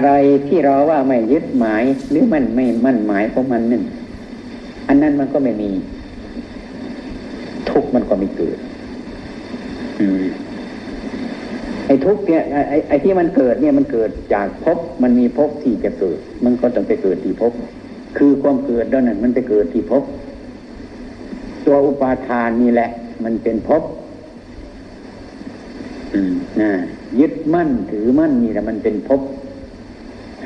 อะไรที่เราว่าไม่ยึดหมายหรือมันไม่มั่นหมายของมันนั่นอันนั้นมันก็ไม่มีทุกข์มันก็ไม่เกิดไอ้ทุกข์เนี่ยไอ้ที่มันเกิดเนี่ยมันเกิดจากภพมันมีภพที่จะเกิดมันก็ต้องไปเกิดที่ภพคือความเกิดนั้นมันไปเกิดที่ภพตัวอุปาทานนี่แหละมันเป็นภพยึดมั่นถือมั่นนี่แหละมันเป็นภพ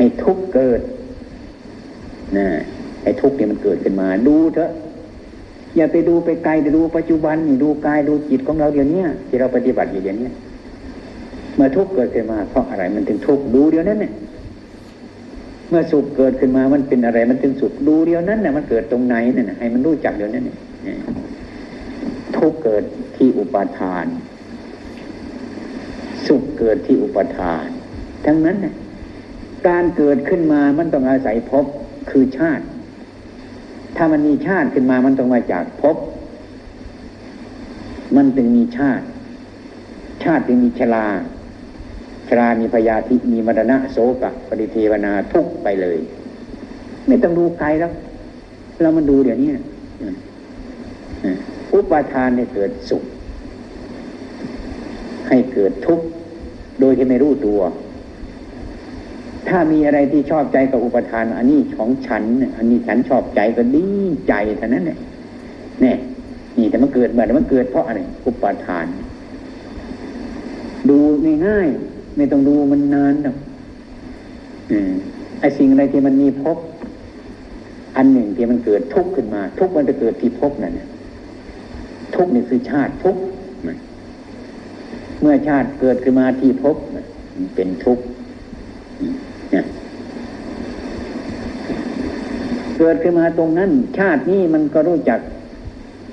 ให้ทุกข์เกิดไอ้ทุกข์เนี่ยมันเกิดขึ้นมาดูเถอะอย่าไปดูไปไกลแต่ดูปัจจุบันนี่ดูกายดูจิตของเราเดี๋ยวนี้ที่เราปฏิบัติอยู่เดี๋ยวนี้เมื่อทุกข์เกิดขึ้นมาเพราะอะไรมันถึงทุกข์ดูเดี๋ยวนั้นเนี่ยเมื่อสุขเกิดขึ้นมามันเป็นอะไรมันถึงสุขดูเดี๋ยวนั้นน่ะมันเกิดตรงไหนนั่นน่ะให้มันรู้จักเดี๋ยวนั้นเนี่ยทุกข์เกิดที่อุปาทานสุขเกิดที่อุปทานทั้งนั้นน่ะการเกิดขึ้นมามันต้องอาศัยภพคือชาติถ้ามันมีชาติขึ้นมามันต้องมาจากภพมันจึงมีชาติจึงมีชรามีพยาธิมีมรณะโศกะปริเทวนาทุกข์ไปเลยไม่ต้องดูใครแล้วเรามันดูเดี๋ยวนี้อุปาทานให้เกิดสุขให้เกิดทุกข์โดยที่ไม่รู้ตัวถ้ามีอะไรที่ชอบใจกับอุปทานอันนี้ของฉันอันนี้ฉันชอบใจก็ดีใจเท่านั้นเนี่ยนี่แต่มันเกิดเมื่อไหร่มันเกิดเพราะอะไรอุปทานดูง่ายๆไม่ต้องดูมันนานหรอกไอ้สิ่งอะไรที่มันมีภพอันหนึ่งที่มันเกิดทุกข์ขึ้นมาทุกข์มันจะเกิดที่ภพนั่นทุกข์นี่คือชาติทุกข์เมื่อชาติเกิดขึ้นมาที่ภพมันเป็นทุกข์เกิดขึ้นมาตรงนั้นชาตินี้มันก็รู้จัก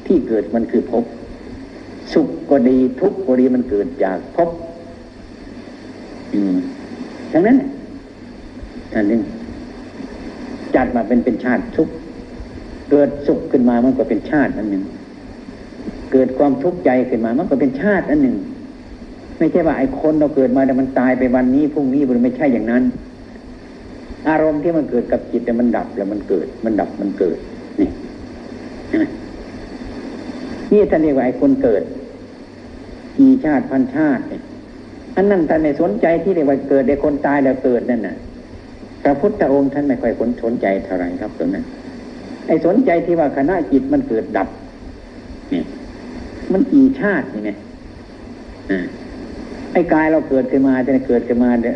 ที่เกิดมันคือภพสุขก็ดีทุกข์ก็ดีมันเกิดจากภพทั้งนั้นอันนึงจัดมาเป็นชาติทุกข์เกิดสุขขึ้นมามันก็เป็นชาติอันหนึ่งเกิดความทุกข์ใจขึ้นมามันก็เป็นชาติอันหนึ่งไม่ใช่ว่าไอ้คนเราเกิดมาแต่มันตายไปวันนี้พรุ่งนี้มันไม่ใช่อย่างนั้นอารมณ์ที่มันเกิดกับจิตแต่มันดับแล้วมันเกิดมันดับมันเกิดนี่ท่านเรียกว่าไอ้คนเกิดกี่ชาติพันชาติอันนั้นท่านไม่สนใจที่เรียกว่าเกิดไอ้คนตายแล้วเกิดนั่นน่ะพระพุทธองค์ท่านไม่ค่อยสนใจเท่าไหร่ครับตรงนั้นไอ้สนใจที่ว่าขณะจิตมันเกิดดับนี่มันกี่ชาตินี่ไงไอ้กายเราเกิดขึ้นมาแต่เกิดขึ้นมาเนี่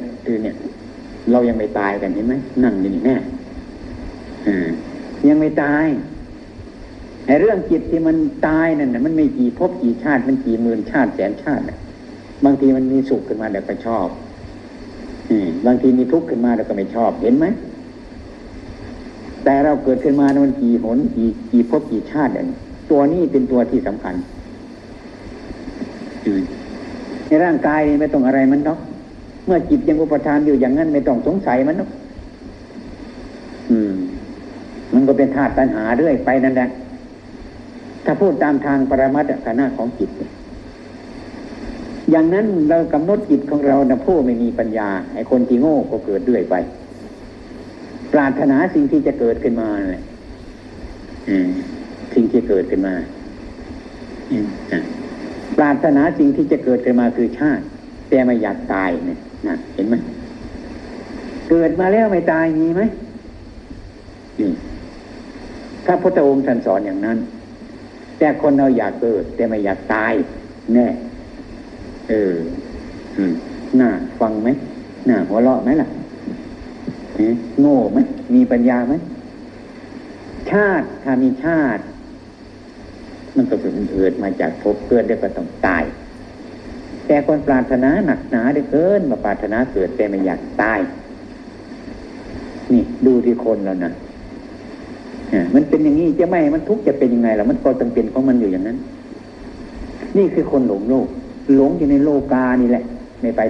ยเรายังไม่ตายกันเห็นไหมนั่งอยู่นี่แน่ยังไม่ตายไอ้เรื่องจิตที่มันตายนั่นนะมันไม่กี่ภพกี่ชาติมันกี่หมื่นชาติแสนชาติบางทีมันมีสุขขึ้นมาแต่ก็ชอบบางทีมีทุกข์ขึ้นมาแล้วก็ไม่ชอบเห็นไหมแต่เราเกิดขึ้นมามันกี่หนกี่ภพกี่ชาติตัวนี้เป็นตัวที่สำคัญในร่างกายนี่ไม่ต้องอะไรมันหรอกเมื่อจิตยังอุปทานอยู่อย่างนั้นไม่ต้องสงสัยมันหรอกมันก็เป็นธาตุตัณหาเรื่อยไปนั่นแหละถ้าพูดตามทางปรมัตถฐานะของจิตอย่างนั้นเรากำหนดจิตของเราผู้ไม่มีปัญญาไอ้คนที่โง่ก็เกิดเรื่อยไปปรารถนาสิ่งที่จะเกิดขึ้นมาเลยสิ่งที่เกิดขึ้นมาปรารถนาสิ่งที่จะเกิดขึ้นมาคือชาติแต่ไม่อยากตายเนี่ยนะเห็นไหมเกิดมาแล้วไม่ตายมีไหมพระพุทธองค์ท่านสอนอย่างนั้นแต่คนเราอยากเกิดแต่ไม่อยากตายแน่น่าฟังไหมน่าหัวเราะไหมล่ะโง่ไหมมีปัญญาไหมชาติถ้ามีชาติมันก็เกิดมาจากภพเกิดได้ก็ต้องตายแต่คนปรารถนาหนักหนาได้เกินมาปรารถนาเกิดแต่ไม่อยากตายนี่ดูที่คนแล้วนะมันเป็นอย่างนี้จะไม่มันทุกข์จะเป็นยังไงล่ะมันก็ต้องเป็นของมันอยู่อย่างนั้นนี่คือคนหลงโลกหลงอยู่ในโลกานี่แหละไม่ไป